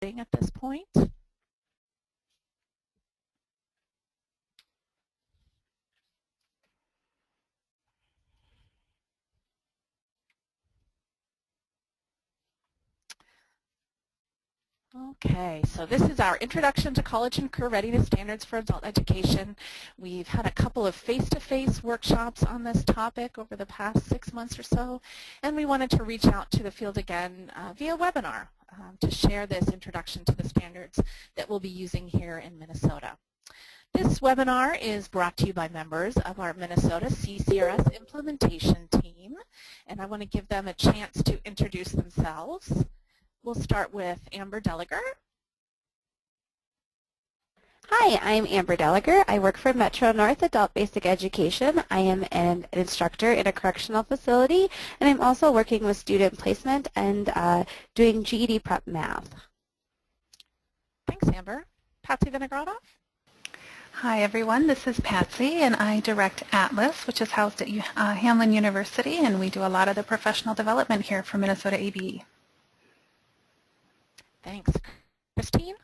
at this point. Okay, so this is our Introduction to College and Career Readiness Standards for Adult Education. We've had a couple of face-to-face workshops on this topic over the past 6 months or so, and we wanted to reach out to the field again via webinar to share this introduction to the standards that we'll be using here in Minnesota. This webinar is brought to you by members of our Minnesota CCRS Implementation Team, and I want to give them a chance to introduce themselves. We'll start with Amber Deleger. Hi, I'm Amber Deleger. I work for Metro North Adult Basic Education. I am an instructor in a correctional facility, and I'm also working with student placement and doing GED prep math. Thanks, Amber. Patsy Vinogradov. Hi, everyone. This is Patsy, and I direct Atlas, which is housed at Hamline University, and we do a lot of the professional development here for Minnesota ABE. Thanks. Christine?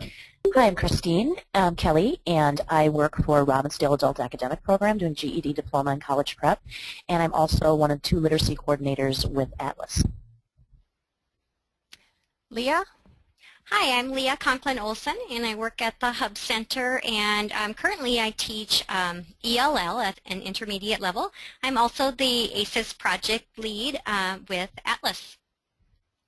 Hi, I'm Christine Kelly, and I work for Robbinsdale Adult Academic Program doing GED Diploma and College Prep, and I'm also one of 2 literacy coordinators with Atlas. Leah? Hi, I'm Leah Conklin-Olson, and I work at the Hub Center, and currently I teach ELL at an intermediate level. I'm also the ACES project lead with Atlas.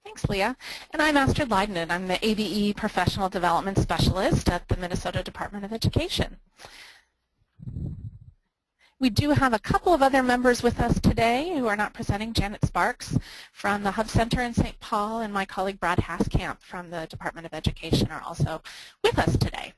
Thanks, Leah. And I'm Astrid Leiden. I'm the ABE Professional Development Specialist at the Minnesota Department of Education. We do have a couple of other members with us today who are not presenting. Janet Sparks from the Hub Center in St. Paul and my colleague Brad Haskamp from the Department of Education are also with us today.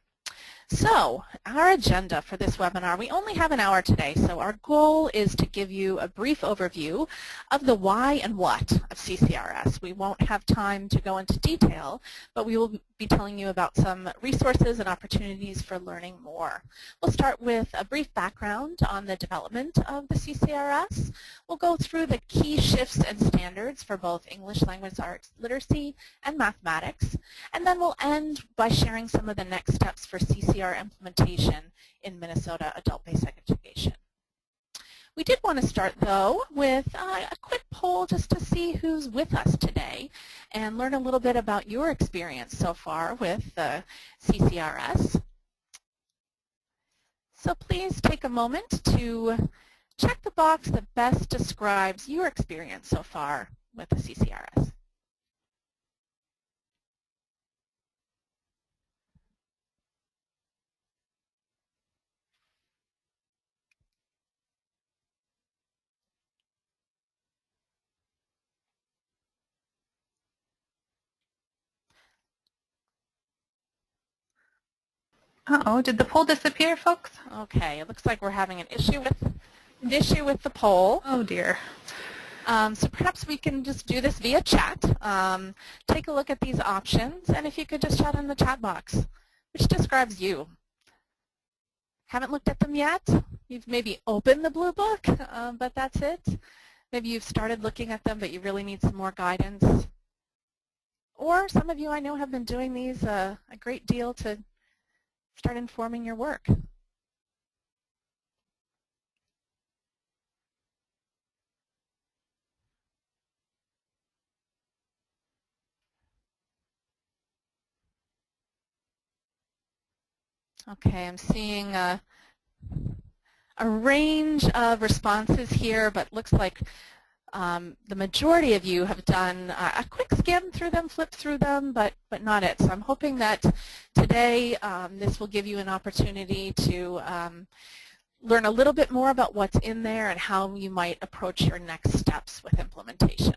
So, our agenda for this webinar, we only have an hour today, so our goal is to give you a brief overview of the why and what of CCRS. We won't have time to go into detail, but we will be telling you about some resources and opportunities for learning more. We'll start with a brief background on the development of the CCRS. We'll go through the key shifts and standards for both English language arts literacy and mathematics, and then we'll end by sharing some of the next steps for CCRS implementation in Minnesota adult basic education. We did want to start, though, with a quick poll just to see who's with us today and learn a little bit about your experience so far with the CCRS. So please take a moment to check the box that best describes your experience so far with the CCRS. Uh-oh, did the poll disappear, folks? Okay, it looks like we're having an issue with the poll. Oh, dear. So perhaps we can just do this via chat. Take a look at these options, and if you could just chat in the chat box, which describes you. Haven't looked at them yet? You've maybe opened the blue book, but that's it. Maybe you've started looking at them, but you really need some more guidance. Or some of you I know have been doing these a great deal to start informing your work. Okay, I'm seeing a range of responses here, but looks like the majority of you have done a quick skim through them, flipped through them, but not it. So I'm hoping that today this will give you an opportunity to learn a little bit more about what's in there and how you might approach your next steps with implementation.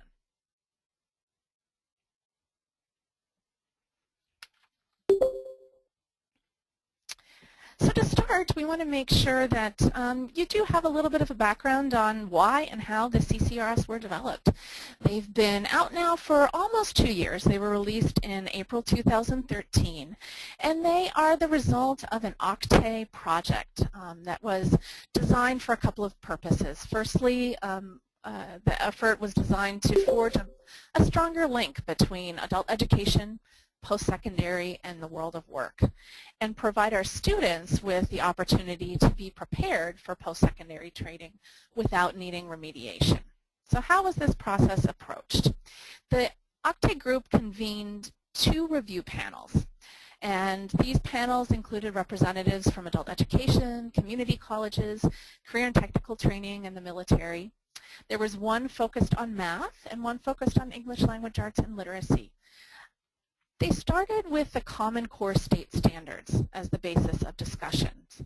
So to start, we want to make sure that you do have a little bit of a background on why and how the CCRS were developed. They've been out now for almost 2 years. They were released in April 2013, and they are the result of an Octave project that was designed for a couple of purposes. Firstly, the effort was designed to forge a stronger link between adult education, post-secondary, and the world of work, and provide our students with the opportunity to be prepared for post-secondary training without needing remediation. So how was this process approached? The OCTAE group convened 2 review panels, and these panels included representatives from adult education, community colleges, career and technical training, and the military. There was one focused on math and one focused on English language arts and literacy. They started with the Common Core state standards as the basis of discussions,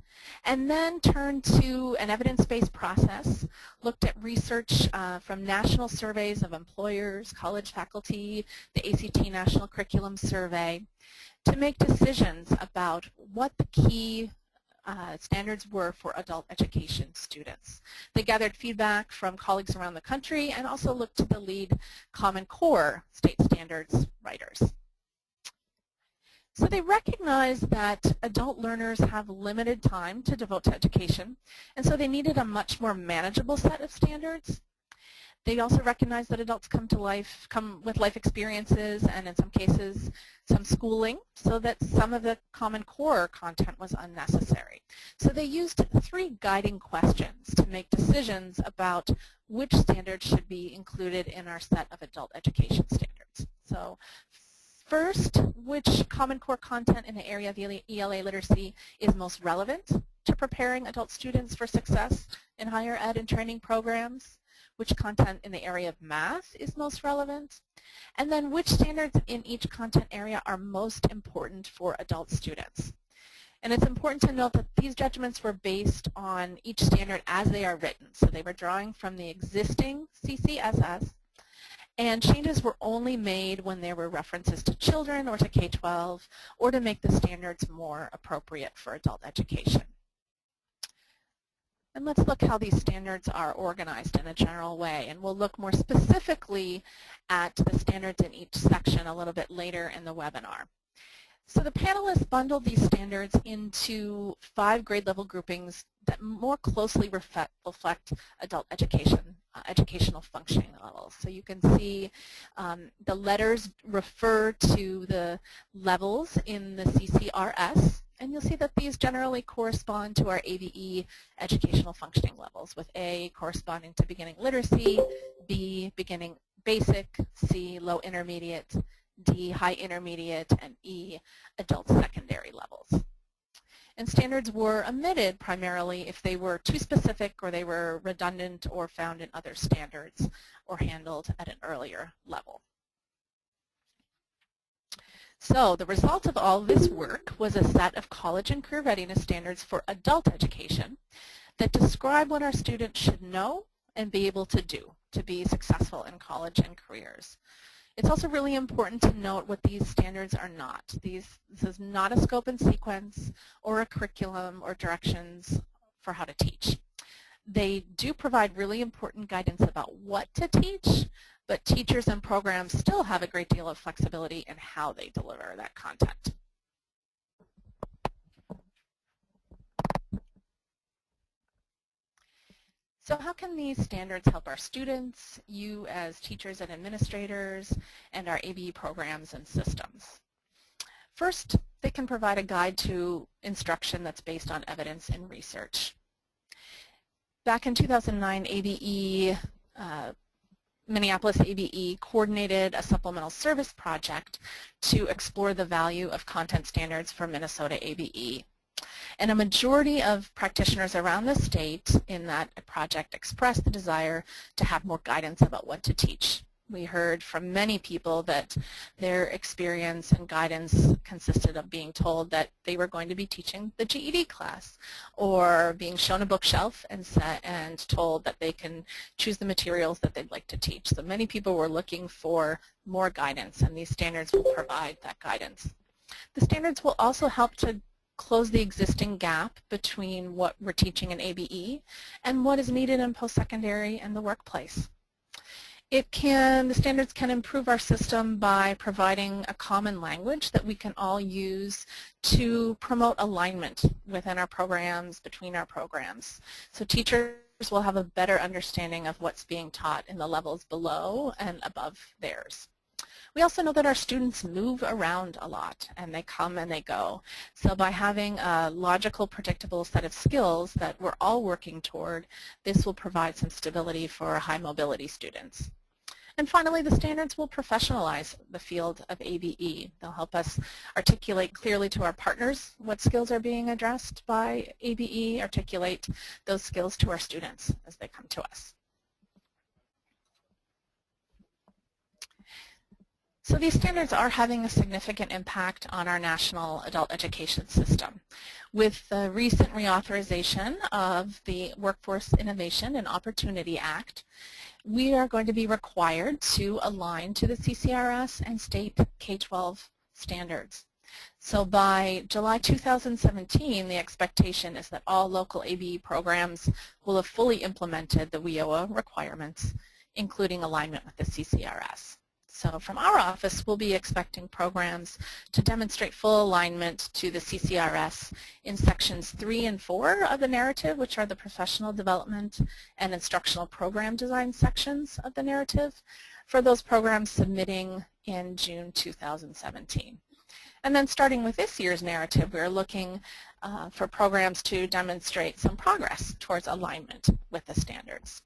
and then turned to an evidence-based process, looked at research from national surveys of employers, college faculty, the ACT National Curriculum Survey, to make decisions about what the key standards were for adult education students. They gathered feedback from colleagues around the country and also looked to the lead Common Core state standards writers. So they recognized that adult learners have limited time to devote to education, and so they needed a much more manageable set of standards. They also recognized that adults come with life experiences and in some cases some schooling, so that some of the Common Core content was unnecessary. So they used 3 guiding questions to make decisions about which standards should be included in our set of adult education standards. So first, which Common Core content in the area of ELA literacy is most relevant to preparing adult students for success in higher ed and training programs? Which content in the area of math is most relevant? And then which standards in each content area are most important for adult students? And it's important to note that these judgments were based on each standard as they are written. So they were drawing from the existing CCSS, and changes were only made when there were references to children or to K-12 or to make the standards more appropriate for adult education. And let's look how these standards are organized in a general way, and we'll look more specifically at the standards in each section a little bit later in the webinar. So the panelists bundled these standards into 5 grade level groupings that more closely reflect adult education, educational functioning levels. So you can see the letters refer to the levels in the CCRS, and you'll see that these generally correspond to our ABE educational functioning levels, with A corresponding to beginning literacy, B beginning basic, C low intermediate, D high intermediate, and E adult secondary levels. And standards were omitted primarily if they were too specific or they were redundant or found in other standards or handled at an earlier level. So the result of all this work was a set of college and career readiness standards for adult education that describe what our students should know and be able to do to be successful in college and careers. It's also really important to note what these standards are not. This is not a scope and sequence or a curriculum or directions for how to teach. They do provide really important guidance about what to teach, but teachers and programs still have a great deal of flexibility in how they deliver that content. So how can these standards help our students, you as teachers and administrators, and our ABE programs and systems? First, they can provide a guide to instruction that's based on evidence and research. Back in 2009, ABE, Minneapolis ABE coordinated a supplemental service project to explore the value of content standards for Minnesota ABE. And a majority of practitioners around the state in that project expressed the desire to have more guidance about what to teach. We heard from many people that their experience and guidance consisted of being told that they were going to be teaching the GED class, or being shown a bookshelf and told that they can choose the materials that they'd like to teach. So many people were looking for more guidance, and these standards will provide that guidance. The standards will also help to close the existing gap between what we're teaching in ABE and what is needed in post-secondary and the workplace. The standards can improve our system by providing a common language that we can all use to promote alignment within our programs, between our programs. So teachers will have a better understanding of what's being taught in the levels below and above theirs. We also know that our students move around a lot, and they come and they go. So by having a logical, predictable set of skills that we're all working toward, this will provide some stability for high mobility students. And finally, the standards will professionalize the field of ABE. They'll help us articulate clearly to our partners what skills are being addressed by ABE, articulate those skills to our students as they come to us. So these standards are having a significant impact on our national adult education system. With the recent reauthorization of the Workforce Innovation and Opportunity Act, we are going to be required to align to the CCRS and state K-12 standards. So by July 2017, the expectation is that all local ABE programs will have fully implemented the WIOA requirements, including alignment with the CCRS. So from our office, we'll be expecting programs to demonstrate full alignment to the CCRS in sections 3 and 4 of the narrative, which are the professional development and instructional program design sections of the narrative, for those programs submitting in June 2017. And then starting with this year's narrative, we're looking for programs to demonstrate some progress towards alignment with the standards.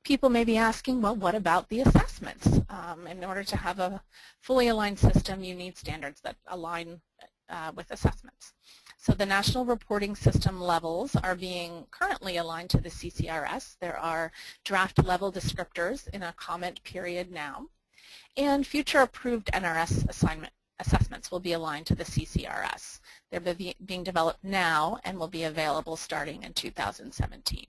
People may be asking, well, what about the assessments? In order to have a fully aligned system, you need standards that align with assessments. So the national reporting system levels are being currently aligned to the CCRS. There are draft level descriptors in a comment period now. And future approved NRS assessments will be aligned to the CCRS. They're being developed now and will be available starting in 2017.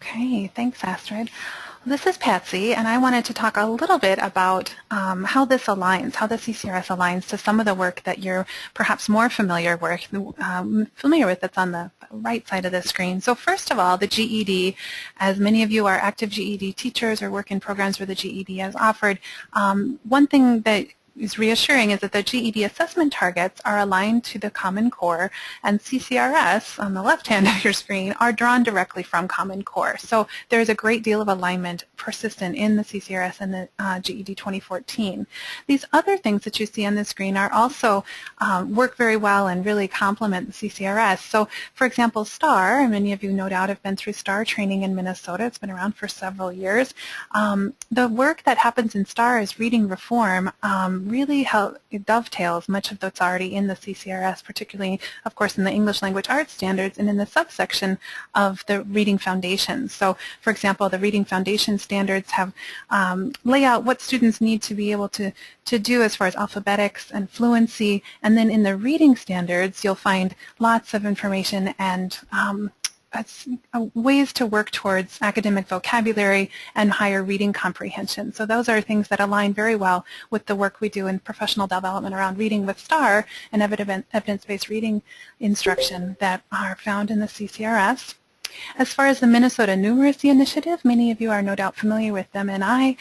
Okay, thanks, Astrid. This is Patsy, and I wanted to talk a little bit about how this aligns, how the CCRS aligns to some of the work that you're perhaps more familiar with that's on the right side of the screen. So first of all, the GED, as many of you are active GED teachers or work in programs where the GED is offered, one thing that is reassuring is that the GED assessment targets are aligned to the Common Core, and CCRS on the left hand of your screen are drawn directly from Common Core. So there's a great deal of alignment persistent in the CCRS and the GED 2014. These other things that you see on the screen are also work very well and really complement the CCRS. So for example, STAR, many of you no doubt have been through STAR training in Minnesota. It's been around for several years. The work that happens in STAR is reading reform. Really it dovetails much of what's already in the CCRS, particularly, of course, in the English Language Arts Standards and in the subsection of the Reading Foundations. So, for example, the Reading Foundation Standards have lay out what students need to be able to do as far as alphabetics and fluency, and then in the Reading Standards, you'll find lots of information and ways to work towards academic vocabulary and higher reading comprehension. So those are things that align very well with the work we do in professional development around reading with STAR and evidence-based reading instruction that are found in the CCRS. As far as the Minnesota Numeracy Initiative, many of you are no doubt familiar with M&I.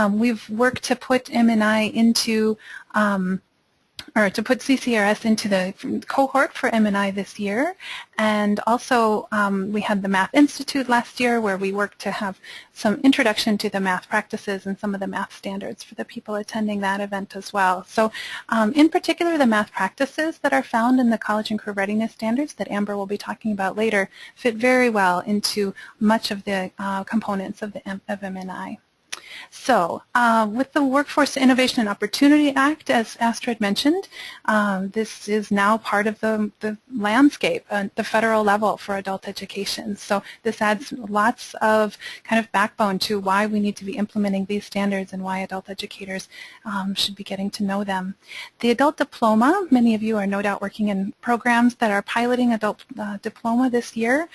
We've worked to put M&I into or to put CCRS into the cohort for M&I this year. And also we had the Math Institute last year where we worked to have some introduction to the math practices and some of the math standards for the people attending that event as well. So in particular, the math practices that are found in the College and Career Readiness Standards that Amber will be talking about later fit very well into much of the components of M&I. So with the Workforce Innovation and Opportunity Act, as Astrid mentioned, this is now part of the landscape at the federal level for adult education. So this adds lots of kind of backbone to why we need to be implementing these standards and why adult educators should be getting to know them. The adult diploma, many of you are no doubt working in programs that are piloting adult diploma this year.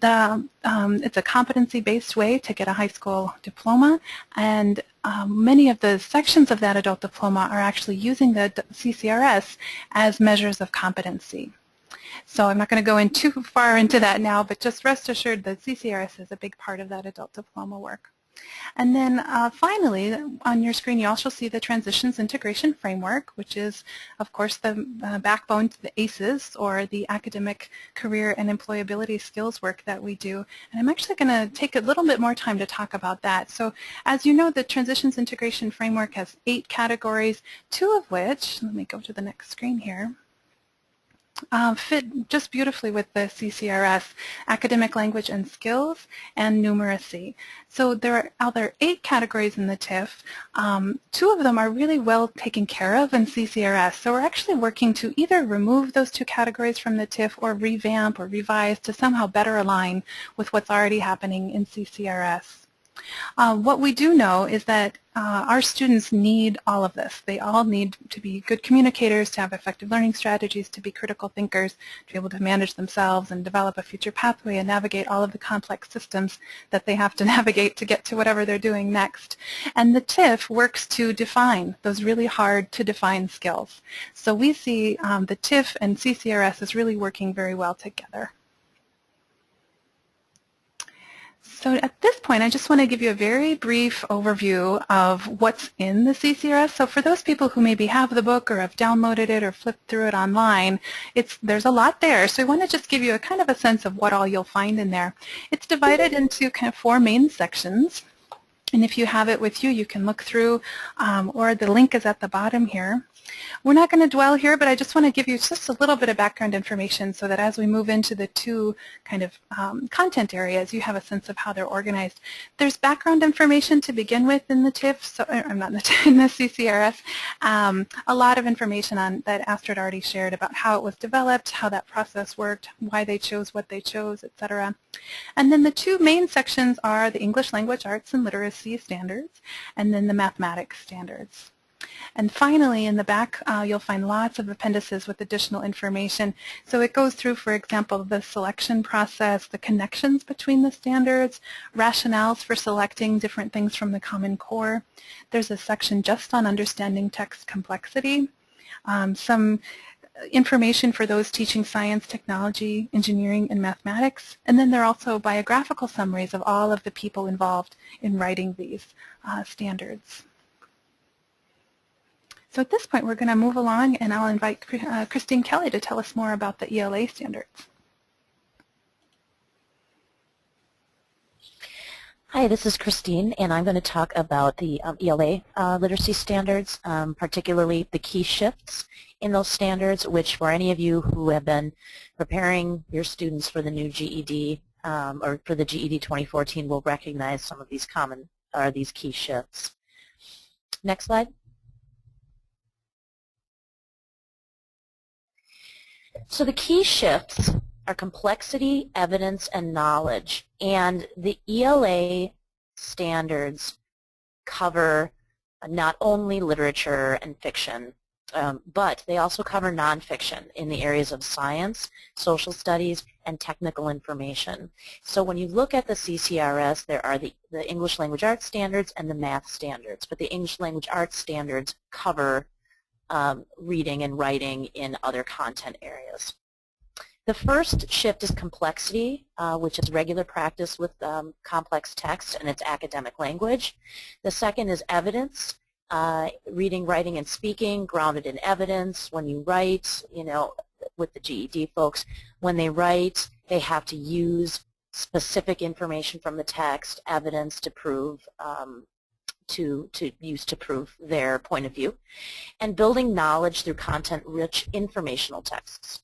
It's a competency-based way to get a high school diploma, and many of the sections of that adult diploma are actually using the CCRS as measures of competency. So I'm not going to go in too far into that now, but just rest assured that CCRS is a big part of that adult diploma work. And then finally, on your screen, you also see the Transitions Integration Framework, which is, of course, the backbone to the ACEs, or the Academic, Career, and Employability Skills work that we do. And I'm actually going to take a little bit more time to talk about that. So as you know, the Transitions Integration Framework has 8 categories, 2 of which, let me go to the next screen here, fit just beautifully with the CCRS, academic language and skills, and numeracy. So there are 8 categories in the TIF. 2 of them are really well taken care of in CCRS. So we're actually working to either remove those 2 categories from the TIF or revamp or revise to somehow better align with what's already happening in CCRS. What we do know is that our students need all of this. They all need to be good communicators, to have effective learning strategies, to be critical thinkers, to be able to manage themselves and develop a future pathway and navigate all of the complex systems that they have to navigate to get to whatever they're doing next. And the TIF works to define those really hard to define skills. So we see the TIF and CCRS is really working very well together. So at this point, I just want to give you a very brief overview of what's in the CCRS. So for those people who maybe have the book or have downloaded it or flipped through it online, there's a lot there. So I want to just give you a kind of a sense of what all you'll find in there. It's divided into kind of 4 main sections. And if you have it with you, you can look through, or the link is at the bottom here. We're not going to dwell here, but I just want to give you just a little bit of background information so that as we move into the 2 kind of content areas, you have a sense of how they're organized. There's background information to begin with in the TIF, so I'm not in the CCRS. A lot of information on that Astrid already shared about how it was developed, how that process worked, why they chose what they chose, etc. And then the 2 main sections are the English Language Arts and Literacy Standards, and then the Mathematics Standards. And finally, in the back, you'll find lots of appendices with additional information. So it goes through, for example, the selection process, the connections between the standards, rationales for selecting different things from the Common Core. There's a section just on understanding text complexity, some information for those teaching science, technology, engineering, and mathematics. And then there are also biographical summaries of all of the people involved in writing these standards. So at this point, we're going to move along, and I'll invite Christine Kelly to tell us more about the ELA standards. Hi, this is Christine, and I'm going to talk about the ELA literacy standards, particularly the key shifts in those standards, which for any of you who have been preparing your students for the new GED or for the GED 2014 will recognize some of these these key shifts. Next slide. So the key shifts are complexity, evidence, and knowledge. And the ELA standards cover not only literature and fiction, but they also cover nonfiction in the areas of science, social studies, and technical information. So when you look at the CCRS, there are the English Language Arts Standards and the Math Standards. But the English Language Arts Standards cover reading and writing in other content areas. The first shift is complexity, which is regular practice with complex text and its academic language. The second is evidence, reading, writing, and speaking, grounded in evidence. When you write, you know, with the GED folks, when they write, they have to use specific information from the text, evidence to prove to use to prove their point of view, and building knowledge through content-rich informational texts.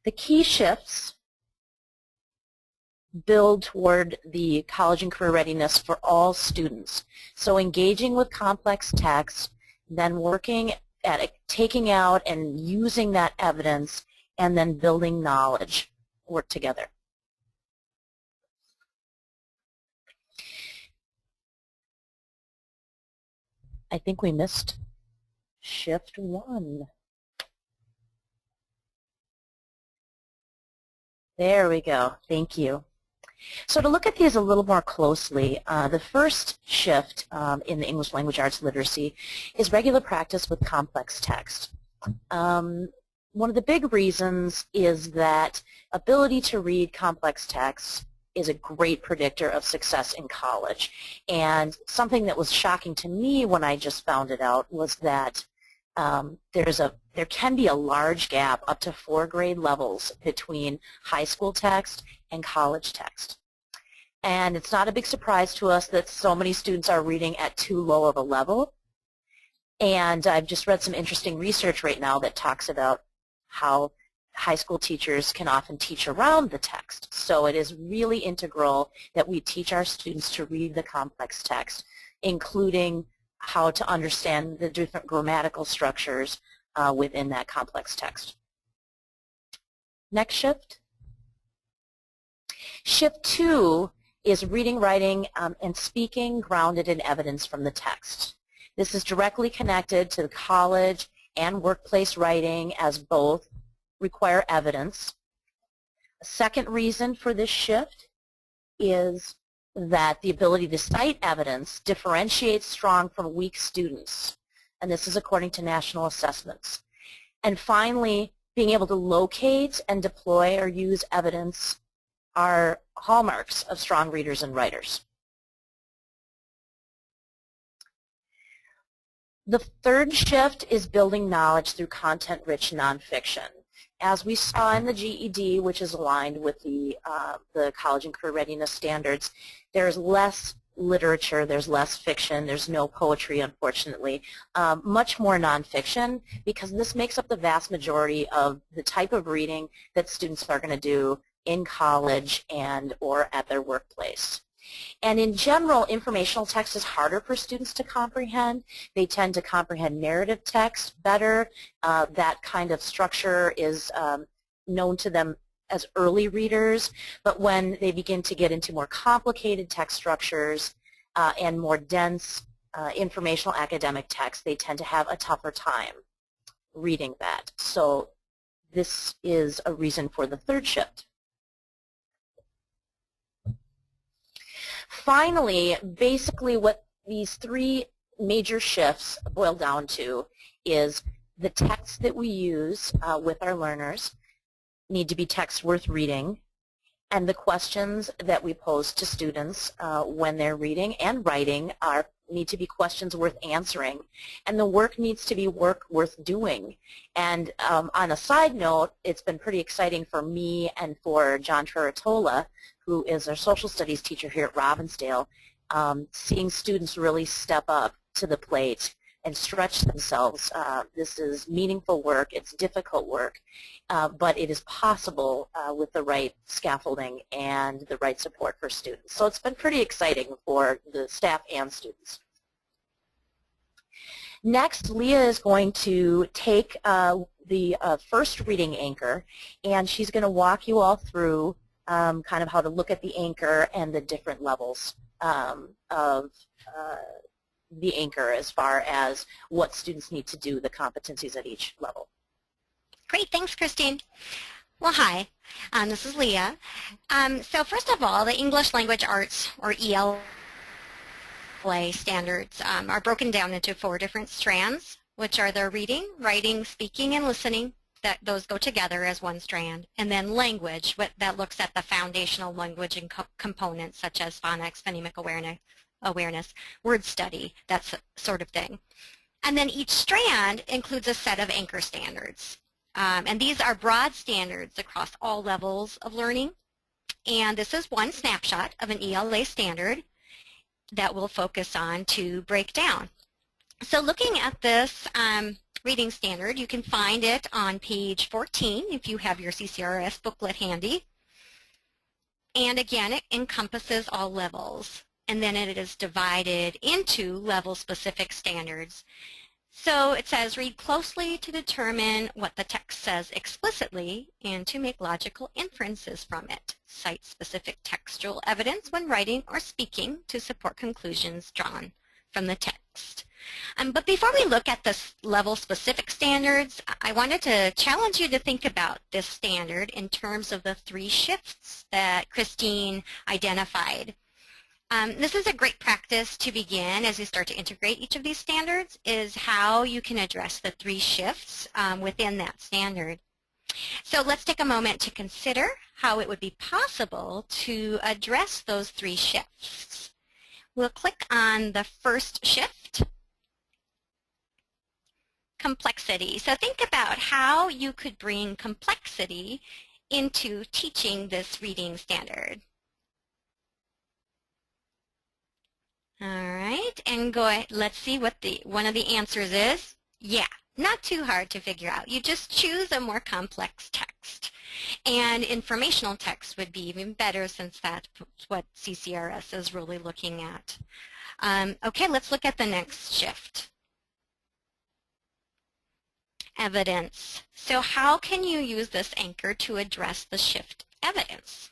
The key shifts build toward the college and career readiness for all students. So engaging with complex text, then working at it, taking out and using that evidence, and then building knowledge work together. I think we missed shift 1. There we go. Thank you. So to look at these a little more closely, the first shift in the English Language Arts Literacy is regular practice with complex text. one of the big reasons is that ability to read complex texts is a great predictor of success in college. And something that was shocking to me when I just found it out was that there can be a large gap up to 4 grade levels between high school text and college text. And it's not a big surprise to us that so many students are reading at too low of a level. And I've just read some interesting research right now that talks about how high school teachers can often teach around the text. So it is really integral that we teach our students to read the complex text, including how to understand the different grammatical structures within that complex text. Next shift. Shift 2 is reading, writing, and speaking grounded in evidence from the text. This is directly connected to the college and workplace writing, as both require evidence. A second reason for this shift is that the ability to cite evidence differentiates strong from weak students, and this is according to national assessments. And finally, being able to locate and deploy or use evidence are hallmarks of strong readers and writers. The third shift is building knowledge through content-rich nonfiction. As we saw in the GED, which is aligned with the College and Career Readiness Standards, there's less literature, there's less fiction, there's no poetry, unfortunately, much more nonfiction, because this makes up the vast majority of the type of reading that students are going to do in college and or at their workplace. And in general, informational text is harder for students to comprehend. They tend to comprehend narrative text better. That kind of structure is known to them as early readers, but when they begin to get into more complicated text structures and more dense informational academic text, they tend to have a tougher time reading that. So this is a reason for the third shift. Finally, basically what these 3 major shifts boil down to is the texts that we use with our learners need to be texts worth reading, and the questions that we pose to students when they're reading and writing need to be questions worth answering, and the work needs to be work worth doing. And on a side note, it's been pretty exciting for me and for John Treratola, who is our social studies teacher here at Robbinsdale, seeing students really step up to the plate and stretch themselves. This is meaningful work, it's difficult work, but it is possible with the right scaffolding and the right support for students. So it's been pretty exciting for the staff and students. Next, Leah is going to take the first reading anchor, and she's going to walk you all through kind of how to look at the anchor and the different levels of the anchor as far as what students need to do, the competencies at each level. Great, thanks, Christine. Well, hi, this is Leah. So first of all, the English Language Arts, or ELA standards, are broken down into 4 different strands, which are the reading, writing, speaking, and listening. Those go together as one strand. And then language, that looks at the foundational language and components such as phonics, phonemic awareness, word study, that sort of thing. And then each strand includes a set of anchor standards. And these are broad standards across all levels of learning. And this is one snapshot of an ELA standard that we'll focus on to break down. So looking at this reading standard, you can find it on page 14 if you have your CCRS booklet handy. And again, it encompasses all levels. And then it is divided into level-specific standards. So it says, read closely to determine what the text says explicitly and to make logical inferences from it. Cite specific textual evidence when writing or speaking to support conclusions drawn from the text. But before we look at the level-specific standards, I wanted to challenge you to think about this standard in terms of the 3 shifts that Christine identified. This is a great practice to begin as you start to integrate each of these standards, is how you can address the 3 shifts within that standard. So let's take a moment to consider how it would be possible to address those 3 shifts. We'll click on the first shift, complexity. So think about how you could bring complexity into teaching this reading standard. All right, and go ahead, let's see what one of the answers is. Yeah, not too hard to figure out. You just choose a more complex text. And informational text would be even better, since that's what CCRS is really looking at. Okay, let's look at the next shift. Evidence. So how can you use this anchor to address the shift evidence?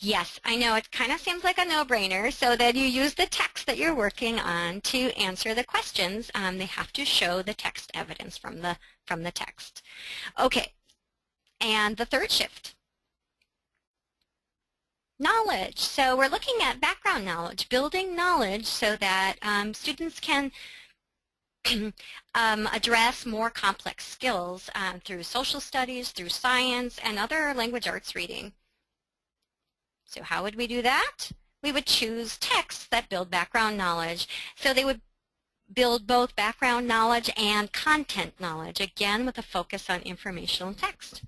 Yes, I know it kind of seems like a no-brainer, so that you use the text that you're working on to answer the questions. They have to show the text evidence from the text. Okay, and the third shift. Knowledge. So we're looking at background knowledge, building knowledge so that students can address more complex skills through social studies, through science, and other language arts reading. So how would we do that? We would choose texts that build background knowledge. So they would build both background knowledge and content knowledge, again with a focus on informational text.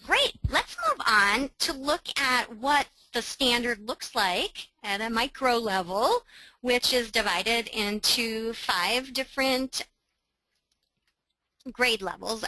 Great. Let's move on to look at what the standard looks like at a micro level, which is divided into 5 different grade levels.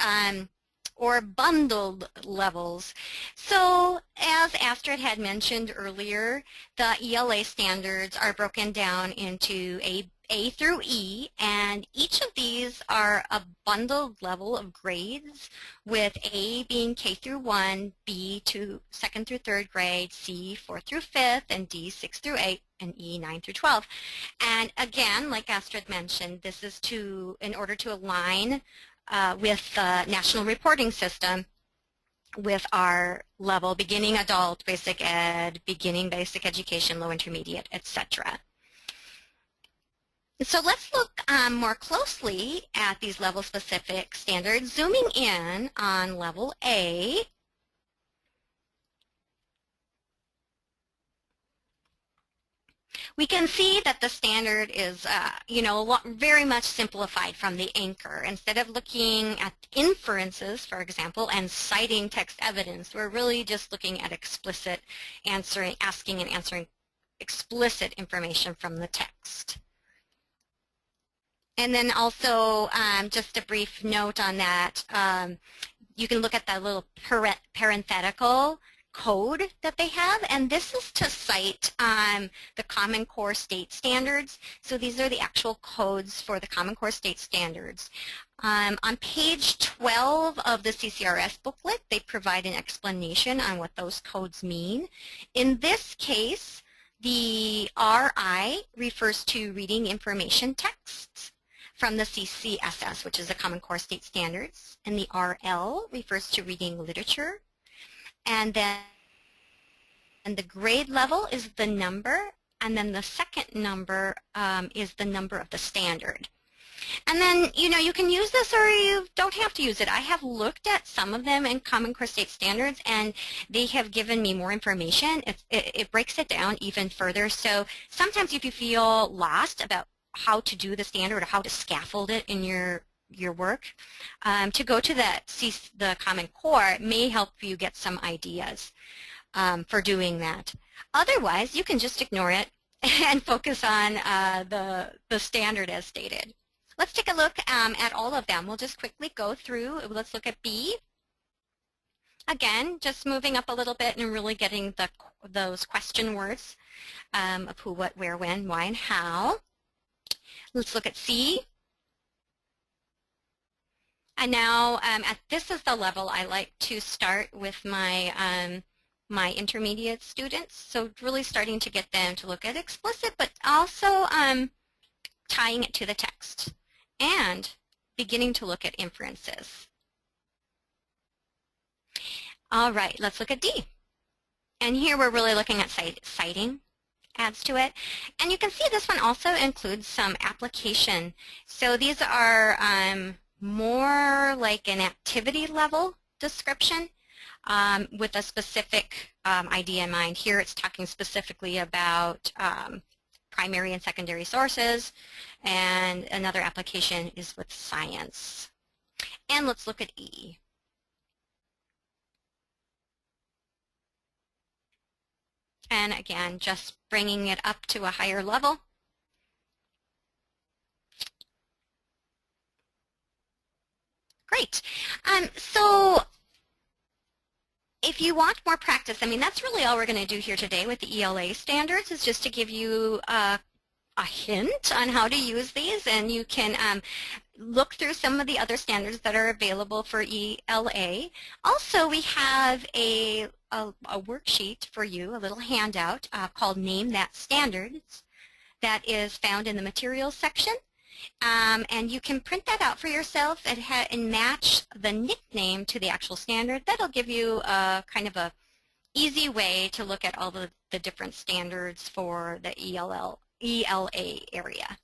Or bundled levels. So as Astrid had mentioned earlier, the ELA standards are broken down into A through E, and each of these are a bundled level of grades, with A being K through 1, B to 2nd through 3rd grade, C 4th through 5th, and D 6th through 8th, and E 9 through 12. And again, like Astrid mentioned, this is in order to align with the national reporting system with our level, beginning adult, basic ed, beginning basic education, low intermediate, etc. So let's look more closely at these level-specific standards, zooming in on level A. We can see that the standard is, very much simplified from the anchor. Instead of looking at inferences, for example, and citing text evidence, we're really just looking at explicit asking and answering explicit information from the text. And then also, just a brief note on that, you can look at that little parenthetical code that they have, and this is to cite the Common Core State Standards. So these are the actual codes for the Common Core State Standards. On page 12 of the CCRS booklet, they provide an explanation on what those codes mean. In this case, the RI refers to reading information texts from the CCSS, which is the Common Core State Standards, and the RL refers to reading literature. And then the grade level is the number, and then the second number is the number of the standard. And then, you can use this or you don't have to use it. I have looked at some of them in Common Core State Standards, and they have given me more information. It breaks it down even further. So sometimes if you feel lost about how to do the standard or how to scaffold it in your work, to go to the Common Core may help you get some ideas for doing that. Otherwise, you can just ignore it and focus on the standard as stated. Let's take a look at all of them. We'll just quickly go through. Let's look at B. Again, just moving up a little bit and really getting those question words of who, what, where, when, why, and how. Let's look at C. And now, this is the level I like to start with my my intermediate students. So really starting to get them to look at explicit, but also tying it to the text and beginning to look at inferences. All right, let's look at D. And here we're really looking at citing adds to it. And you can see this one also includes some application. So these are more like an activity level description with a specific idea in mind. Here it's talking specifically about primary and secondary sources, and another application is with science. And let's look at E. And again, just bringing it up to a higher level. Great. So if you want more practice, I mean, that's really all we're going to do here today with the ELA standards, is just to give you a hint on how to use these, and you can look through some of the other standards that are available for ELA. Also, we have a worksheet for you, a little handout called Name That Standards, that is found in the materials section. And you can print that out for yourself and match the nickname to the actual standard. That'll give you kind of a easy way to look at all the different standards for the ELA area.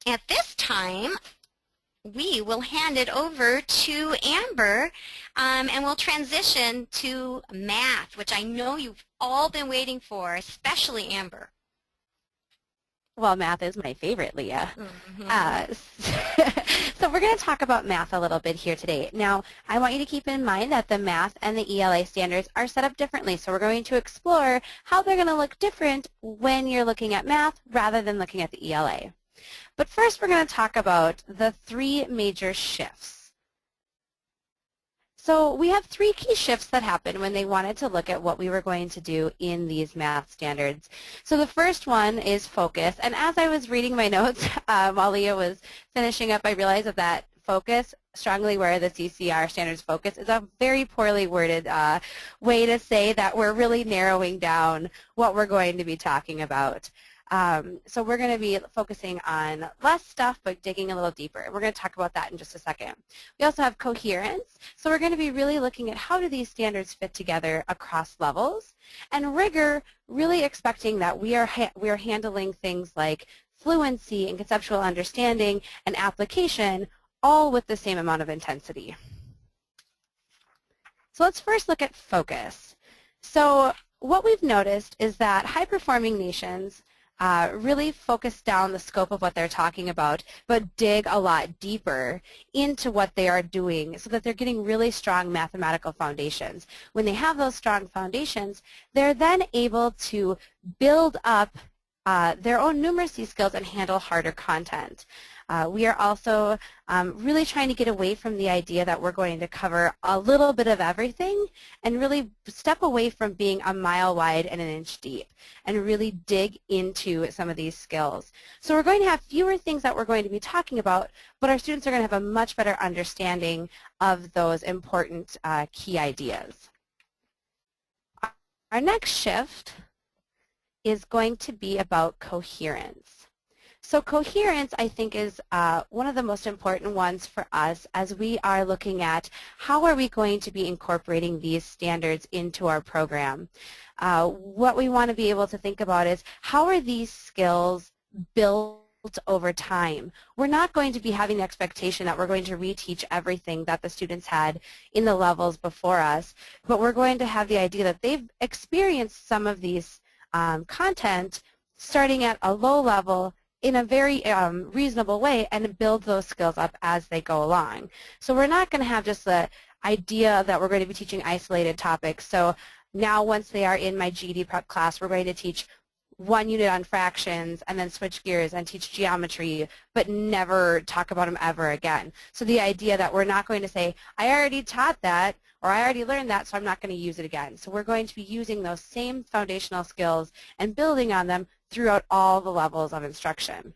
At this time, we will hand it over to Amber, and we'll transition to math, which I know you've all been waiting for, especially Amber. Well, math is my favorite, Leah. Mm-hmm. So we're going to talk about math a little bit here today. Now, I want you to keep in mind that the math and the ELA standards are set up differently. So we're going to explore how they're going to look different when you're looking at math rather than looking at the ELA. But first, we're going to talk about the three major shifts. So we have three key shifts that happened when they wanted to look at what we were going to do in these math standards. So the first one is focus. And as I was reading my notes while Leah was finishing up, I realized that focus, strongly where the CCR standards focus, is a very poorly worded way to say that we're really narrowing down what we're going to be talking about. So we're going to be focusing on less stuff but digging a little deeper. We're going to talk about that in just a second. We also have coherence. So we're going to be really looking at how do these standards fit together across levels. And rigor, really expecting that we are handling things like fluency and conceptual understanding and application all with the same amount of intensity. So let's first look at focus. So what we've noticed is that high-performing nations really focus down the scope of what they're talking about, but dig a lot deeper into what they are doing so that they're getting really strong mathematical foundations. When they have those strong foundations, they're then able to build up their own numeracy skills and handle harder content. We are also really trying to get away from the idea that we're going to cover a little bit of everything and really step away from being a mile wide and an inch deep and really dig into some of these skills. So we're going to have fewer things that we're going to be talking about, but our students are going to have a much better understanding of those important key ideas. Our next shift is going to be about coherence. So coherence, I think, is one of the most important ones for us as we are looking at how are we going to be incorporating these standards into our program. What we want to be able to think about is how are these skills built over time. We're not going to be having the expectation that we're going to reteach everything that the students had in the levels before us, but we're going to have the idea that they've experienced some of these content starting at a low level in a very reasonable way and build those skills up as they go along. So we're not going to have just the idea that we're going to be teaching isolated topics. So now once they are in my GED prep class, we're going to teach one unit on fractions and then switch gears and teach geometry, but never talk about them ever again. So the idea that we're not going to say, I already taught that, or I already learned that, so I'm not going to use it again. So we're going to be using those same foundational skills and building on them throughout all the levels of instruction.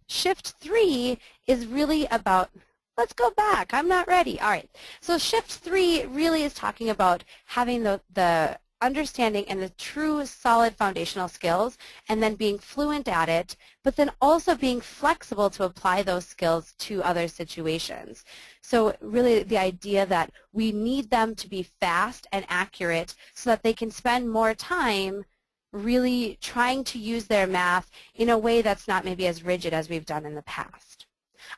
Shift 3 is really about, let's go back, I'm not ready. All right, so shift 3 really is talking about having the understanding and the true solid foundational skills and then being fluent at it, but then also being flexible to apply those skills to other situations. So really the idea that we need them to be fast and accurate so that they can spend more time really trying to use their math in a way that's not maybe as rigid as we've done in the past.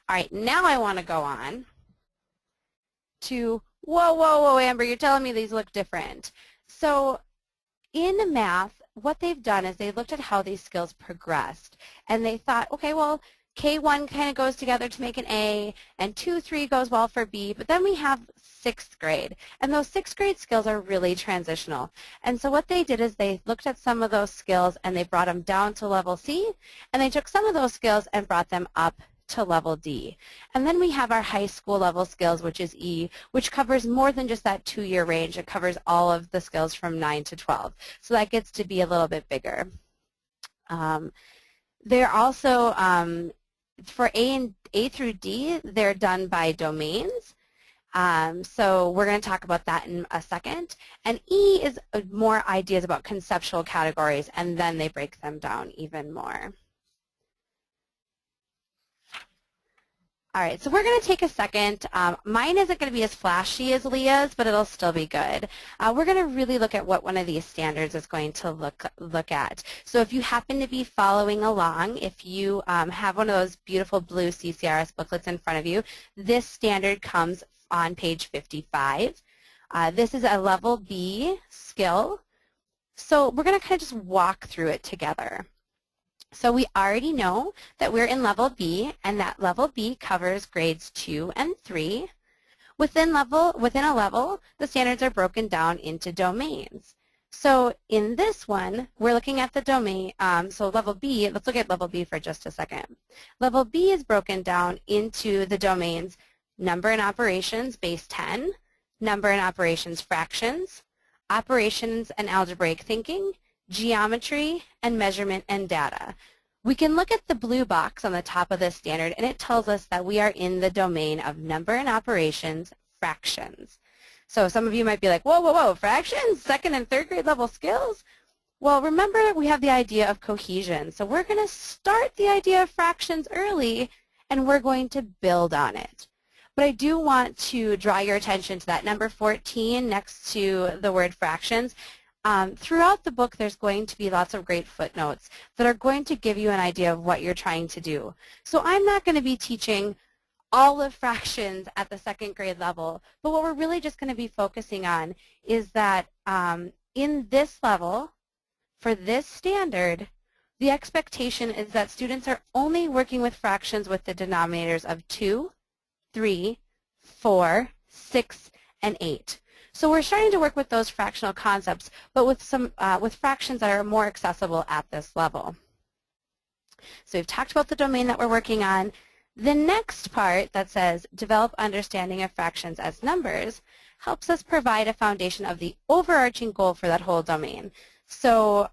All right, now I want to go on to, whoa, Amber, you're telling me these look different. So in math, what they've done is they looked at how these skills progressed, and they thought, okay, well, K1 kind of goes together to make an A, and 2, 3 goes well for B, but then we have 6th grade, and those 6th grade skills are really transitional. And so what they did is they looked at some of those skills and they brought them down to level C, and they took some of those skills and brought them up to level D. And then we have our high school level skills, which is E, which covers more than just that 2-year range. It covers all of the skills from 9 to 12. So that gets to be a little bit bigger. They're also, for A through D, they're done by domains. So we're going to talk about that in a second. And E is more ideas about conceptual categories, and then they break them down even more. All right, so we're going to take a second. Mine isn't going to be as flashy as Leah's, but it'll still be good. We're going to really look at what one of these standards is going to look at. So if you happen to be following along, if you have one of those beautiful blue CCRS booklets in front of you, this standard comes on page 55. This is a level B skill. So we're going to kind of just walk through it together. So we already know that we're in level B, and that level B covers grades 2 and 3. Within a level, the standards are broken down into domains. So in this one, we're looking at the domain, so level B, let's look at level B for just a second. Level B is broken down into the domains number and operations, base 10, number and operations fractions, operations and algebraic thinking, geometry, and measurement and data. We can look at the blue box on the top of this standard, and it tells us that we are in the domain of number and operations fractions. So some of you might be like, whoa, fractions? 2nd and 3rd grade level skills? Well, remember we have the idea of cohesion. So we're going to start the idea of fractions early, and we're going to build on it. But I do want to draw your attention to that number 14 next to the word fractions. Throughout the book, there's going to be lots of great footnotes that are going to give you an idea of what you're trying to do. So I'm not going to be teaching all of fractions at the 2nd grade level, but what we're really just going to be focusing on is that in this level, for this standard, the expectation is that students are only working with fractions with the denominators of 2, 3, 4, 6, and 8. So we're starting to work with those fractional concepts, but with fractions that are more accessible at this level. So we've talked about the domain that we're working on. The next part that says develop understanding of fractions as numbers helps us provide a foundation of the overarching goal for that whole domain. So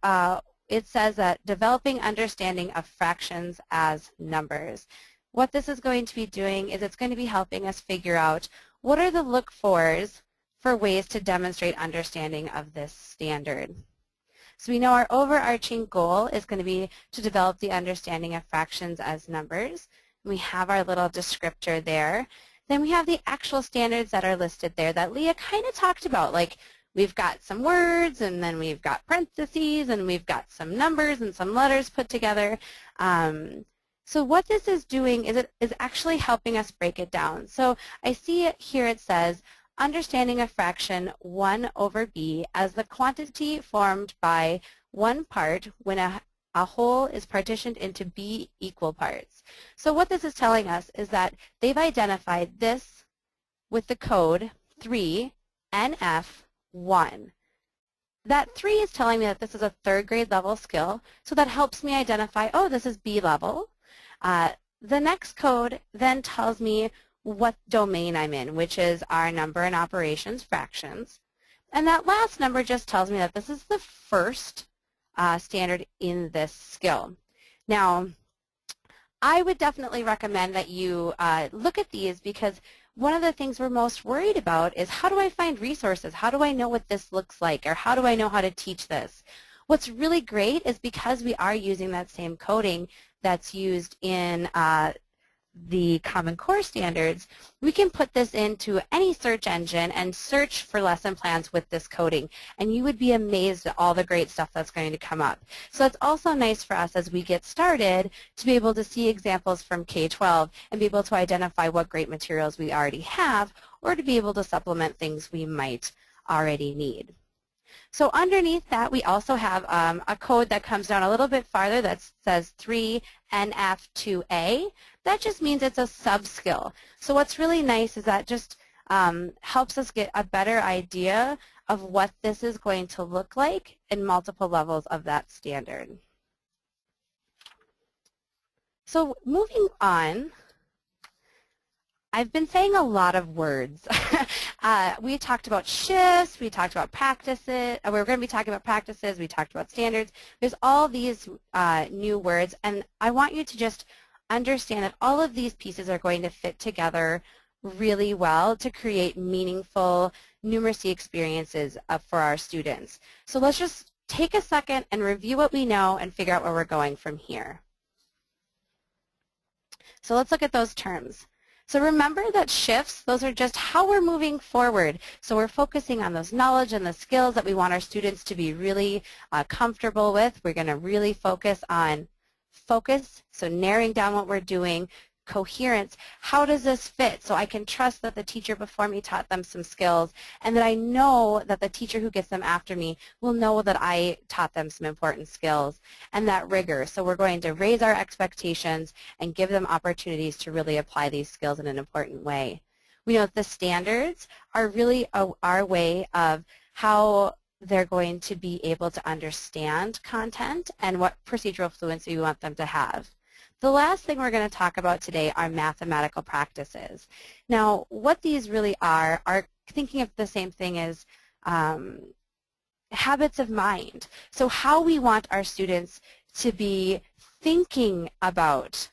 it says that developing understanding of fractions as numbers. What this is going to be doing is it's going to be helping us figure out what are the look-fors for ways to demonstrate understanding of this standard. So we know our overarching goal is going to be to develop the understanding of fractions as numbers. We have our little descriptor there. Then we have the actual standards that are listed there that Leah kind of talked about, like we've got some words, and then we've got parentheses, and we've got some numbers and some letters put together. So what this is doing is it is actually helping us break it down. So I see it here, it says, understanding a fraction 1 over b as the quantity formed by one part when a whole is partitioned into b equal parts. So what this is telling us is that they've identified this with the code 3NF1. That 3 is telling me that this is a 3rd grade level skill, so that helps me identify, oh, this is B level. The next code then tells me what domain I'm in, which is our number and operations fractions. And that last number just tells me that this is the first standard in this skill. Now, I would definitely recommend that you look at these, because one of the things we're most worried about is, how do I find resources? How do I know what this looks like? Or how do I know how to teach this? What's really great is, because we are using that same coding that's used in the Common Core standards, we can put this into any search engine and search for lesson plans with this coding, and you would be amazed at all the great stuff that's going to come up. So it's also nice for us as we get started to be able to see examples from K-12 and be able to identify what great materials we already have, or to be able to supplement things we might already need. So underneath that, we also have a code that comes down a little bit farther that says 3NF2A. That just means it's a sub-skill. So what's really nice is that just helps us get a better idea of what this is going to look like in multiple levels of that standard. So moving on, I've been saying a lot of words. We talked about shifts, we talked about practices, we're going to be talking about practices, we talked about standards. There's all these new words, and I want you to just understand that all of these pieces are going to fit together really well to create meaningful numeracy experiences for our students. So let's just take a second and review what we know and figure out where we're going from here. So let's look at those terms. So remember that shifts, those are just how we're moving forward. So we're focusing on those knowledge and the skills that we want our students to be really comfortable with. We're going to really focus on focus, so narrowing down what we're doing. Coherence, how does this fit? So I can trust that the teacher before me taught them some skills, and that I know that the teacher who gets them after me will know that I taught them some important skills. And that rigor, so we're going to raise our expectations and give them opportunities to really apply these skills in an important way. We know that the standards are really our way of how they're going to be able to understand content and what procedural fluency we want them to have. The last thing we're going to talk about today are mathematical practices. Now, what these really are thinking of the same thing as habits of mind. So how we want our students to be thinking about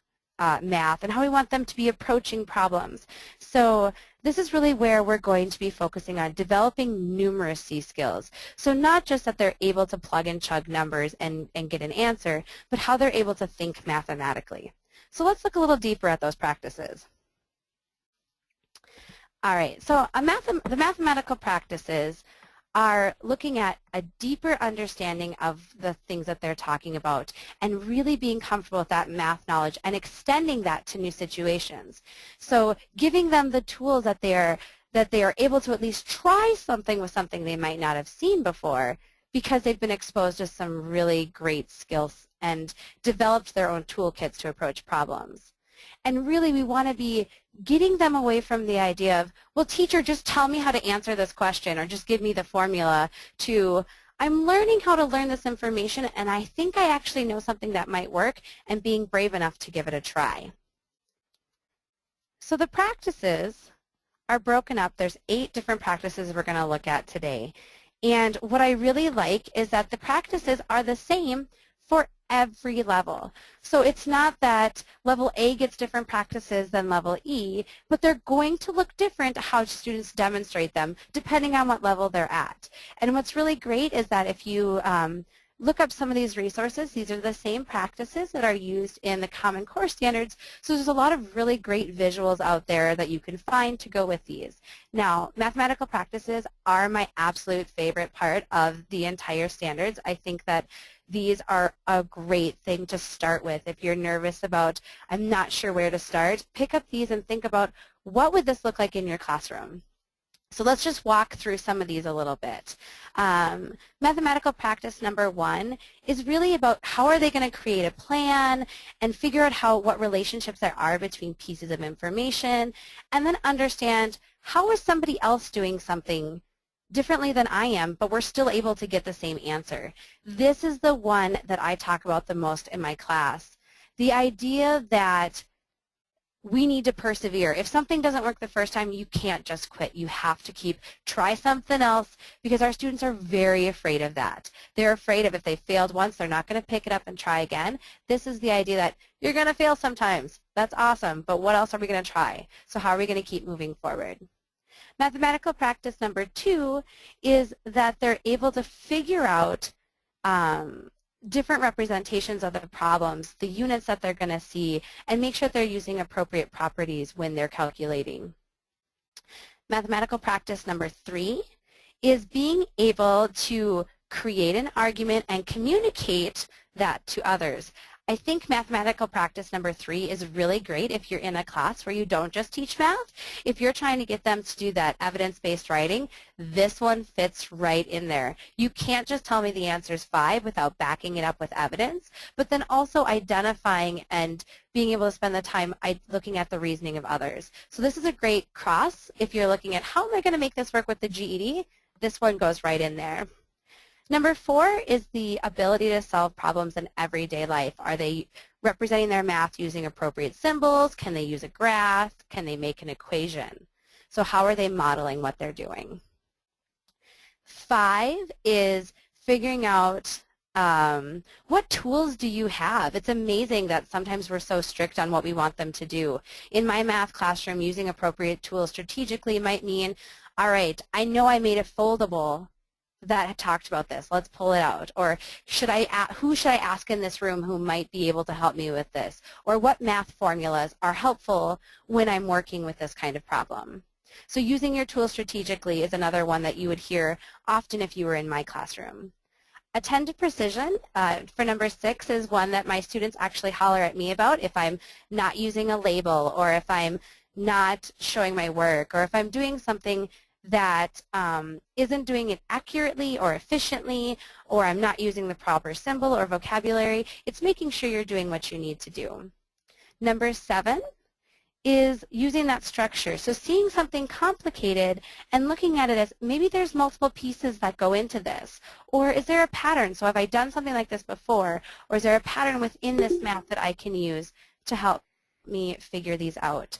math and how we want them to be approaching problems. So this is really where we're going to be focusing on developing numeracy skills. So not just that they're able to plug and chug numbers and get an answer, but how they're able to think mathematically. So let's look a little deeper at those practices. All right, so the mathematical practices are looking at a deeper understanding of the things that they're talking about and really being comfortable with that math knowledge and extending that to new situations. So giving them the tools that they are able to at least try something with something they might not have seen before, because they've been exposed to some really great skills and developed their own toolkits to approach problems. And really we want to be getting them away from the idea of, well, teacher, just tell me how to answer this question or just give me the formula, to I'm learning how to learn this information and I think I actually know something that might work, and being brave enough to give it a try. So the practices are broken up. There's 8 different practices we're going to look at today. And what I really like is that the practices are the same for every level. So it's not that level A gets different practices than level E, but they're going to look different how students demonstrate them depending on what level they're at. And what's really great is that if you look up some of these resources, these are the same practices that are used in the Common Core standards, so there's a lot of really great visuals out there that you can find to go with these. Now, mathematical practices are my absolute favorite part of the entire standards. I think that these are a great thing to start with. If you're nervous about, I'm not sure where to start, pick up these and think about, what would this look like in your classroom? So let's just walk through some of these a little bit. Mathematical practice number 1 is really about how are they going to create a plan and figure out what relationships there are between pieces of information, and then understand how is somebody else doing something differently than I am, but we're still able to get the same answer. This is the one that I talk about the most in my class. The idea that we need to persevere. If something doesn't work the first time, you can't just quit. You have to try something else, because our students are very afraid of that. They're afraid of if they failed once, they're not going to pick it up and try again. This is the idea that you're going to fail sometimes. That's awesome, but what else are we going to try? So how are we going to keep moving forward? Mathematical practice number 2 is that they're able to figure out different representations of the problems, the units that they're going to see, and make sure they're using appropriate properties when they're calculating. Mathematical practice number 3 is being able to create an argument and communicate that to others. I think mathematical practice number 3 is really great if you're in a class where you don't just teach math. If you're trying to get them to do that evidence-based writing, this one fits right in there. You can't just tell me the answer is 5 without backing it up with evidence, but then also identifying and being able to spend the time looking at the reasoning of others. So this is a great cross if you're looking at how am I going to make this work with the GED. This one goes right in there. Number 4 is the ability to solve problems in everyday life. Are they representing their math using appropriate symbols? Can they use a graph? Can they make an equation? So how are they modeling what they're doing? 5 is figuring out what tools do you have? It's amazing that sometimes we're so strict on what we want them to do. In my math classroom, using appropriate tools strategically might mean, all right, I know I made a foldable that talked about this. Let's pull it out. Or who should I ask in this room who might be able to help me with this? Or what math formulas are helpful when I'm working with this kind of problem? So using your tools strategically is another one that you would hear often if you were in my classroom. Attend to precision for number 6 is one that my students actually holler at me about if I'm not using a label, or if I'm not showing my work, or if I'm doing something that isn't doing it accurately or efficiently, or I'm not using the proper symbol or vocabulary. It's making sure you're doing what you need to do. Number 7 is using that structure. So seeing something complicated and looking at it as maybe there's multiple pieces that go into this, or is there a pattern? So have I done something like this before, or is there a pattern within this math that I can use to help me figure these out?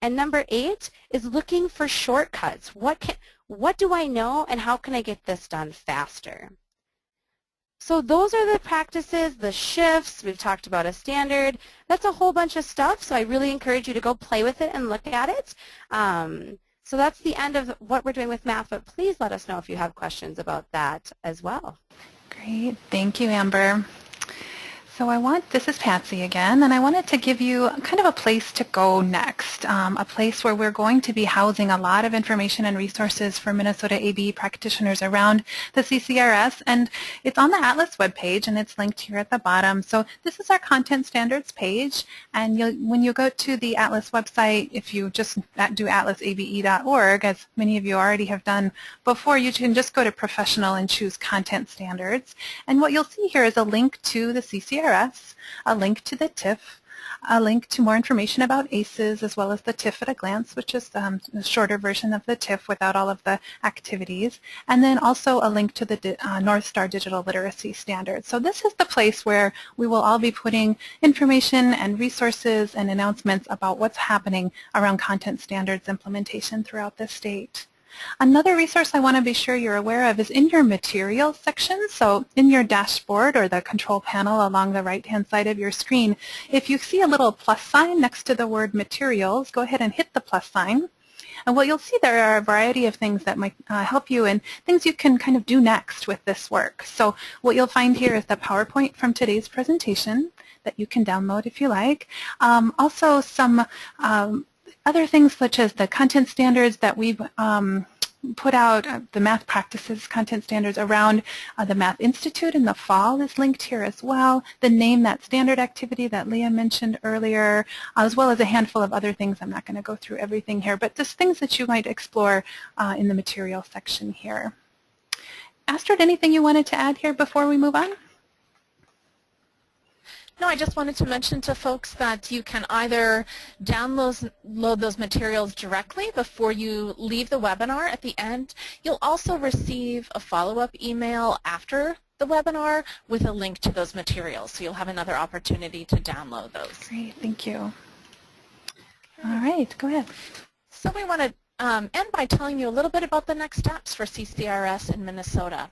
And number 8 is looking for shortcuts. What do I know, and how can I get this done faster? So those are the practices, the shifts. We've talked about a standard. That's a whole bunch of stuff, so I really encourage you to go play with it and look at it. So that's the end of what we're doing with math, but please let us know if you have questions about that as well. Great. Thank you, Amber. So this is Patsy again, and I wanted to give you kind of a place to go next, a place where we're going to be housing a lot of information and resources for Minnesota ABE practitioners around the CCRS, and it's on the Atlas webpage, and it's linked here at the bottom. So this is our content standards page, and when you go to the Atlas website, if you just do atlasabe.org, as many of you already have done before, you can just go to professional and choose content standards, and what you'll see here is a link to the CCRS, a link to the TIF, a link to more information about ACEs, as well as the TIF at a glance, which is the shorter version of the TIF without all of the activities, and then also a link to the North Star Digital Literacy Standards. So this is the place where we will all be putting information and resources and announcements about what's happening around content standards implementation throughout the state. Another resource I want to be sure you're aware of is in your materials section. So in your dashboard or the control panel along the right-hand side of your screen, if you see a little plus sign next to the word materials, go ahead and hit the plus sign. And what you'll see there are a variety of things that might help you and things you can kind of do next with this work. So what you'll find here is the PowerPoint from today's presentation that you can download if you like. Also some other things such as the content standards that we've put out, the math practices content standards around the Math Institute in the fall is linked here as well. The Name That Standard activity that Leah mentioned earlier, as well as a handful of other things. I'm not going to go through everything here, but just things that you might explore in the material section here. Astrid, anything you wanted to add here before we move on? No, I just wanted to mention to folks that you can either download those materials directly before you leave the webinar at the end. You'll also receive a follow-up email after the webinar with a link to those materials, so you'll have another opportunity to download those. Great, thank you. All right, go ahead. So we want to end by telling you a little bit about the next steps for CCRS in Minnesota.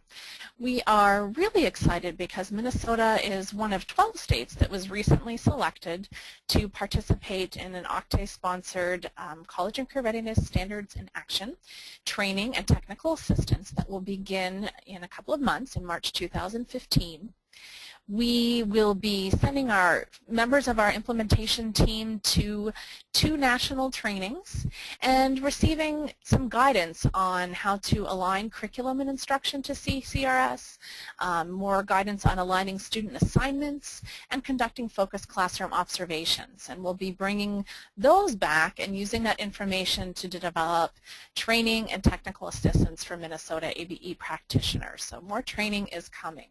We are really excited because Minnesota is one of 12 states that was recently selected to participate in an OCTAE-sponsored College and Career Readiness Standards in Action training and technical assistance that will begin in a couple of months in March 2015. We will be sending our members of our implementation team to 2 national trainings and receiving some guidance on how to align curriculum and instruction to CCRS, more guidance on aligning student assignments, and conducting focused classroom observations. And we'll be bringing those back and using that information to develop training and technical assistance for Minnesota ABE practitioners. So more training is coming.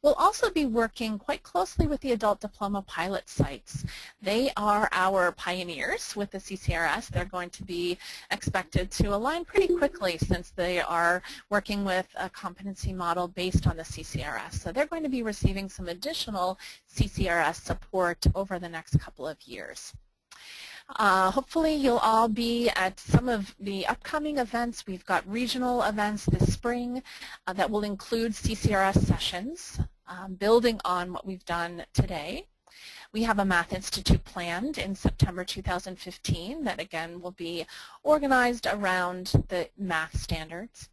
We'll also be working quite closely with the adult diploma pilot sites. They are our pioneers with the CCRS. They're going to be expected to align pretty quickly since they are working with a competency model based on the CCRS. So they're going to be receiving some additional CCRS support over the next couple of years. Hopefully you'll all be at some of the upcoming events. We've got regional events this spring that will include CCRS sessions, building on what we've done today. We have a Math Institute planned in September 2015 that again will be organized around the math standards.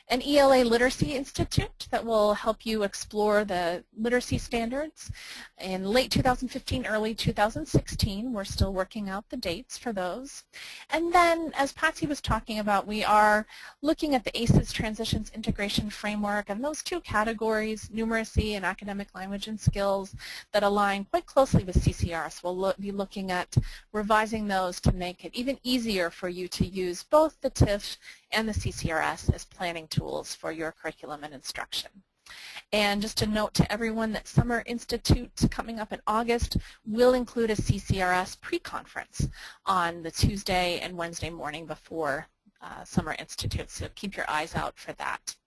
An ELA Literacy Institute that will help you explore the literacy standards in late 2015, early 2016. We're still working out the dates for those. And then, as Patsy was talking about, we are looking at the ACES Transitions Integration Framework, and those 2 categories, numeracy and academic language and skills, that align quite closely with CCRS. We'll be looking at revising those to make it even easier for you to use both the TIF and the CCRS as planning tools for your curriculum and instruction. And just a note to everyone that Summer Institute coming up in August will include a CCRS pre-conference on the Tuesday and Wednesday morning before Summer Institute, so keep your eyes out for that.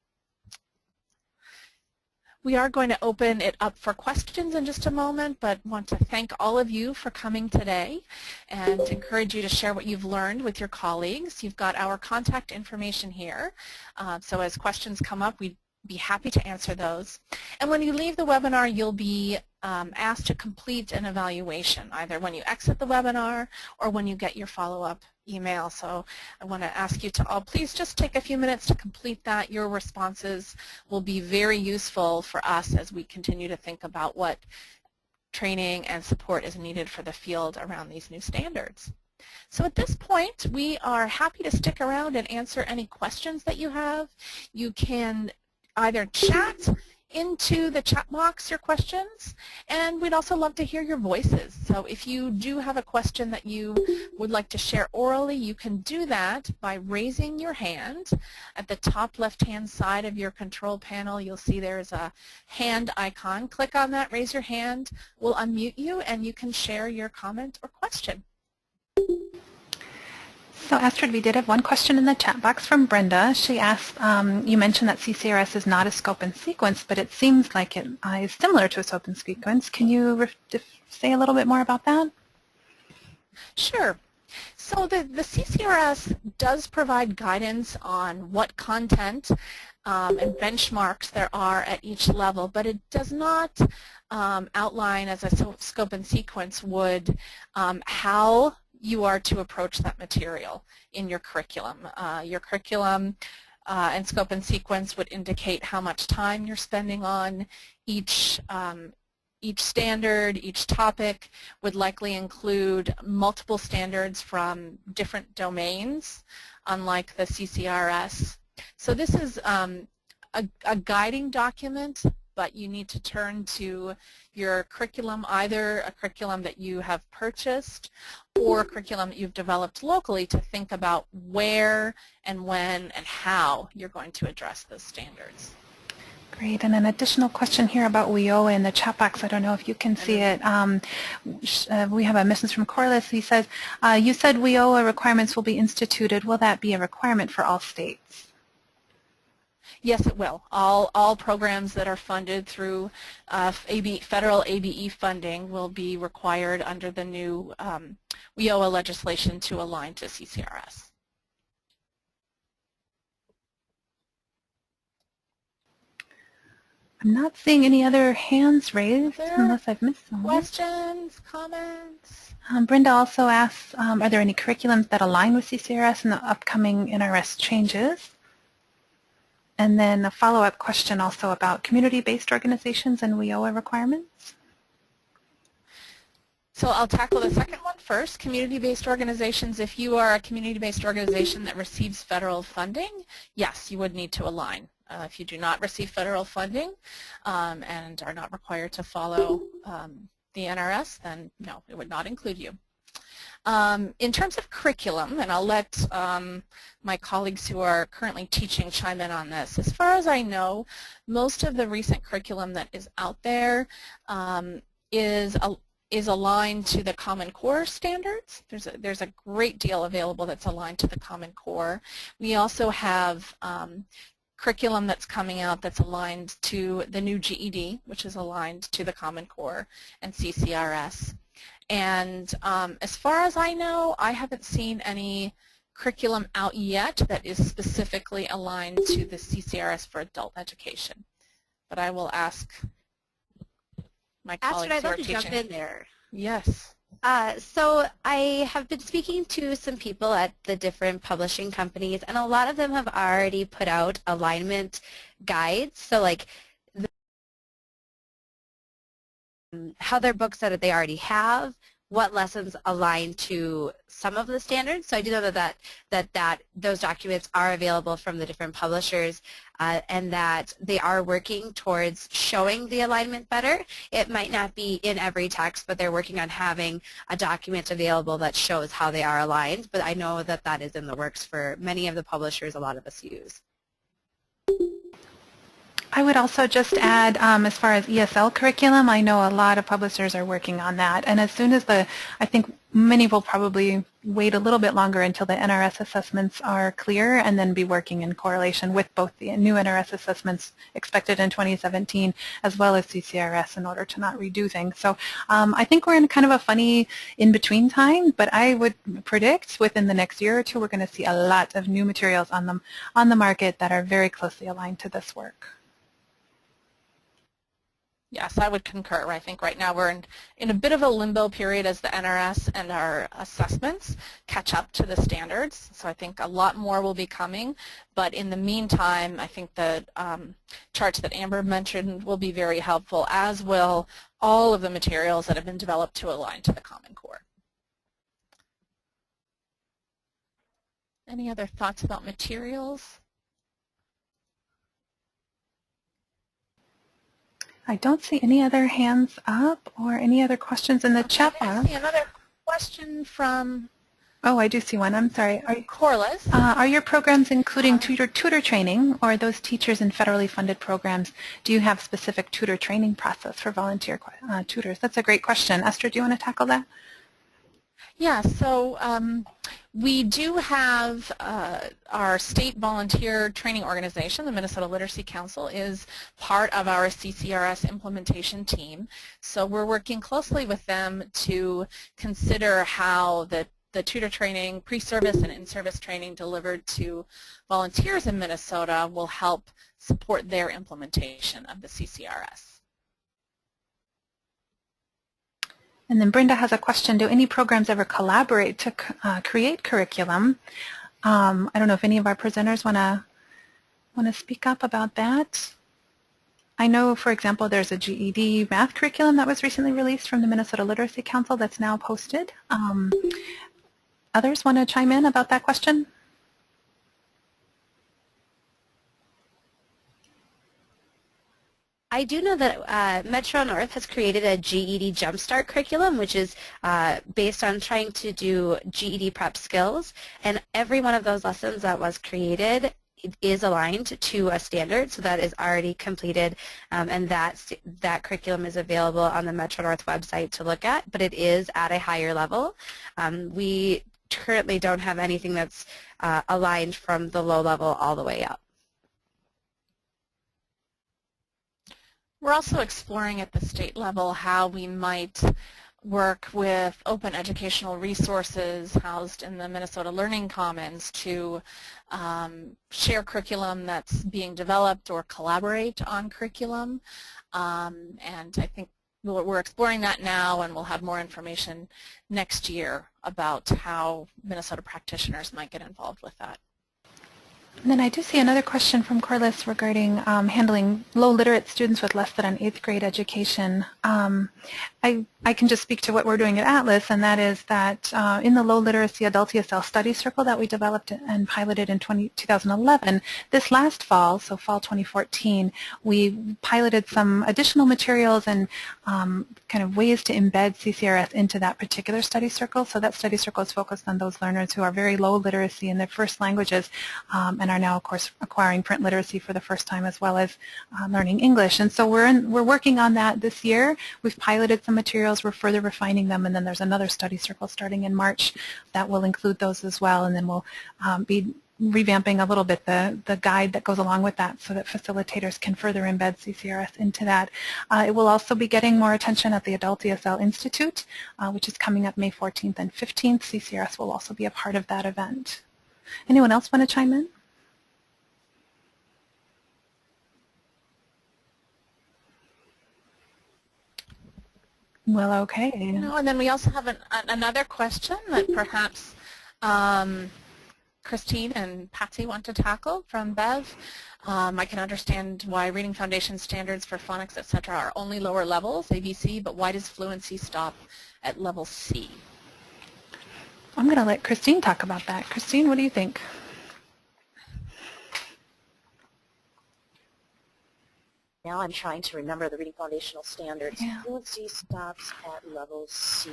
We are going to open it up for questions in just a moment, but want to thank all of you for coming today and encourage you to share what you've learned with your colleagues. You've got our contact information here, so as questions come up, we'd be happy to answer those. And when you leave the webinar, you'll be asked to complete an evaluation, either when you exit the webinar or when you get your follow-up email. So I want to ask you to all please just take a few minutes to complete that. Your responses will be very useful for us as we continue to think about what training and support is needed for the field around these new standards. So at this point, we are happy to stick around and answer any questions that you have. You can either chat into the chat box your questions, and we'd also love to hear your voices. So if you do have a question that you would like to share orally, you can do that by raising your hand. At the top left-hand side of your control panel, you'll see there's a hand icon. Click on that, raise your hand. We'll unmute you, and you can share your comment or question. So Astrid, we did have one question in the chat box from Brenda. She asked, you mentioned that CCRS is not a scope and sequence, but it seems like it is similar to a scope and sequence. Can you say a little bit more about that? Sure. So the CCRS does provide guidance on what content and benchmarks there are at each level, but it does not outline, as a scope and sequence would, how you are to approach that material in your curriculum. Your curriculum and scope and sequence would indicate how much time you're spending on each standard. Each topic would likely include multiple standards from different domains, unlike the CCRS. So this is a guiding document, but you need to turn to your curriculum, either a curriculum that you have purchased or a curriculum that you've developed locally, to think about where and when and how you're going to address those standards. Great. And an additional question here about WIOA in the chat box. I don't know if you can see it. We have a message from Corliss. He says, you said WIOA requirements will be instituted. Will that be a requirement for all states? Yes, it will. All programs that are funded through federal ABE funding will be required under the new WIOA legislation to align to CCRS. I'm not seeing any other hands raised unless I've missed some. Questions, comments? Brenda also asks, are there any curriculums that align with CCRS in the upcoming NRS changes? And then a follow-up question also about community-based organizations and WIOA requirements. So I'll tackle the second one first. Community-based organizations, if you are a community-based organization that receives federal funding, yes, you would need to align. If you do not receive federal funding and are not required to follow the NRS, then no, it would not include you. In terms of curriculum, and I'll let my colleagues who are currently teaching chime in on this, as far as I know, most of the recent curriculum that is out there is aligned to the Common Core standards. There's a great deal available that's aligned to the Common Core. We also have curriculum that's coming out that's aligned to the new GED, which is aligned to the Common Core and CCRS. And as far as I know, I haven't seen any curriculum out yet that is specifically aligned to the CCRS for adult education. But I will ask my colleagues Astrid, who I'd are love to teaching. jump in there. Yes. So I have been speaking to some people at the different publishing companies, and a lot of them have already put out alignment guides. So like how their books that they already have, what lessons align to some of the standards. So I do know that those documents are available from the different publishers and that they are working towards showing the alignment better. It might not be in every text, but they're working on having a document available that shows how they are aligned. But I know that that is in the works for many of the publishers a lot of us use. I would also just add, as far as ESL curriculum, I know a lot of publishers are working on that. And as soon as I think many will probably wait a little bit longer until the NRS assessments are clear and then be working in correlation with both the new NRS assessments expected in 2017 as well as CCRS in order to not redo things. So I think we're in kind of a funny in-between time, but I would predict within the next year or two we're going to see a lot of new materials on the market that are very closely aligned to this work. Yes, I would concur. I think right now we're in a bit of a limbo period as the NRS and our assessments catch up to the standards. So I think a lot more will be coming. But in the meantime, I think the charts that Amber mentioned will be very helpful, as will all of the materials that have been developed to align to the Common Core. Any other thoughts about materials? I don't see any other hands up or any other questions in the chat box. I see another question from... Oh, I do see one. I'm sorry. Corliss. Are your programs including tutor training, or are those teachers in federally funded programs? Do you have specific tutor training process for volunteer tutors? That's a great question. Esther, do you want to tackle that? Yeah, so we do have our state volunteer training organization, the Minnesota Literacy Council, is part of our CCRS Implementation Team. So we're working closely with them to consider how the tutor training, pre-service and in-service training delivered to volunteers in Minnesota will help support their implementation of the CCRS. And then Brenda has a question. Do any programs ever collaborate to create curriculum? I don't know if any of our presenters want to speak up about that. I know, for example, there's a GED math curriculum that was recently released from the Minnesota Literacy Council that's now posted. Others want to chime in about that question? I do know that Metro North has created a GED Jumpstart curriculum, which is based on trying to do GED prep skills, and every one of those lessons that was created is aligned to a standard, so that is already completed, and that curriculum is available on the Metro North website to look at, but it is at a higher level. We currently don't have anything that's aligned from the low level all the way up. We're also exploring at the state level how we might work with open educational resources housed in the Minnesota Learning Commons to share curriculum that's being developed or collaborate on curriculum. And I think we're exploring that now, and we'll have more information next year about how Minnesota practitioners might get involved with that. And then I do see another question from Corliss regarding handling low literate students with less than an 8th grade education. I can just speak to what we're doing at Atlas, and that is that in the low literacy adult ESL study circle that we developed and piloted in 2011, this last fall, so fall 2014, we piloted some additional materials and kind of ways to embed CCRS into that particular study circle. So that study circle is focused on those learners who are very low literacy in their first languages and are now, of course, acquiring print literacy for the first time, as well as learning English. And so we're working on that this year. We've piloted some materials. We're further refining them, and then there's another study circle starting in March that will include those as well, and then we'll be revamping a little bit the guide that goes along with that so that facilitators can further embed CCRS into that. It will also be getting more attention at the Adult ESL Institute, which is coming up May 14th and 15th. CCRS will also be a part of that event. Anyone else want to chime in? Well, okay. And then we also have another question that perhaps Christine and Patsy want to tackle from Bev. I can understand why reading foundation standards for phonics, etc., are only lower levels, ABC, but why does fluency stop at level C? I'm going to let Christine talk about that. Christine, what do you think? Now I'm trying to remember the reading foundational standards. Yeah. Fluency stops at level C.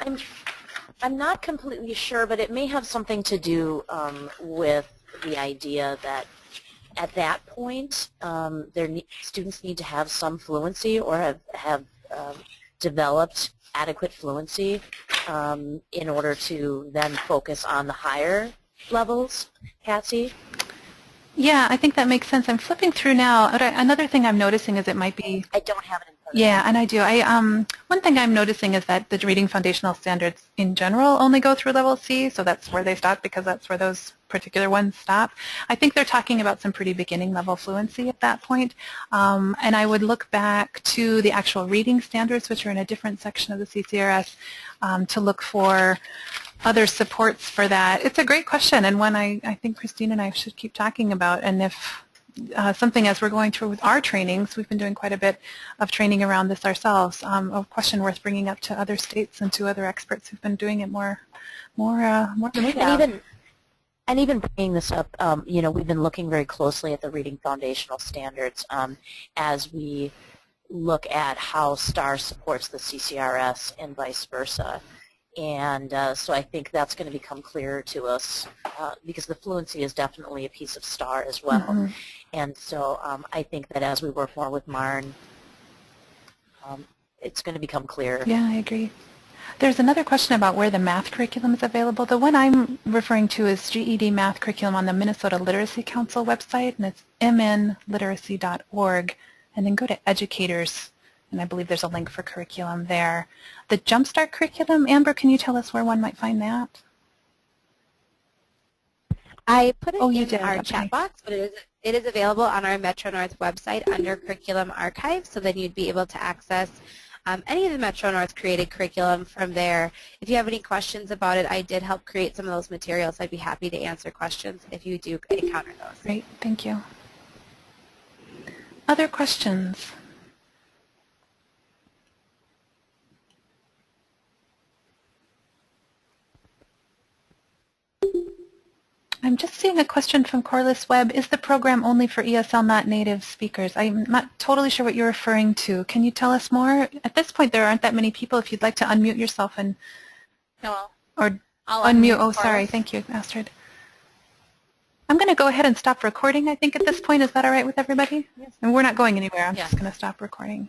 I'm not completely sure, but it may have something to do with the idea that at that point students need to have some fluency or have developed adequate fluency in order to then focus on the higher levels. Patsy? Yeah, I think that makes sense. I'm flipping through now. Another thing I'm noticing is it might be... I don't have it in front of me. Yeah, and I do. One thing I'm noticing is that the reading foundational standards in general only go through level C, so that's where they stop because that's where those particular ones stop. I think they're talking about some pretty beginning level fluency at that point. And I would look back to the actual reading standards, which are in a different section of the CCRS, to look for other supports for that. It's a great question, and one I think Christine and I should keep talking about. And if something as we're going through with our trainings, we've been doing quite a bit of training around this ourselves, a question worth bringing up to other states and to other experts who've been doing it more than we have. And even bringing this up, you know, we've been looking very closely at the reading foundational standards as we look at how STAR supports the CCRS and vice versa. And so I think that's going to become clearer to us because the fluency is definitely a piece of STAR as well. Mm-hmm. And so I think that as we work more with MARN, it's going to become clearer. Yeah, I agree. There's another question about where the math curriculum is available. The one I'm referring to is GED math curriculum on the Minnesota Literacy Council website, and it's mnliteracy.org. And then go to educators, and I believe there's a link for curriculum there. The Jumpstart curriculum, Amber, can you tell us where one might find that? I put it in our okay. chat box, but it is available on our Metro North website under Curriculum Archive, so then you'd be able to access any of the Metro North created curriculum from there. If you have any questions about it, I did help create some of those materials. I'd be happy to answer questions if you do encounter those. Great, thank you. Other questions? I'm just seeing a question from Corliss Webb. Is the program only for ESL not native speakers? I'm not totally sure what you're referring to. Can you tell us more? At this point, there aren't that many people. If you'd like to unmute yourself and or I'll unmute. Oh, sorry. Thank you, Astrid. I'm going to go ahead and stop recording, I think, at this point. Is that all right with everybody? Yes. And we're not going anywhere. I'm Yes. just going to stop recording.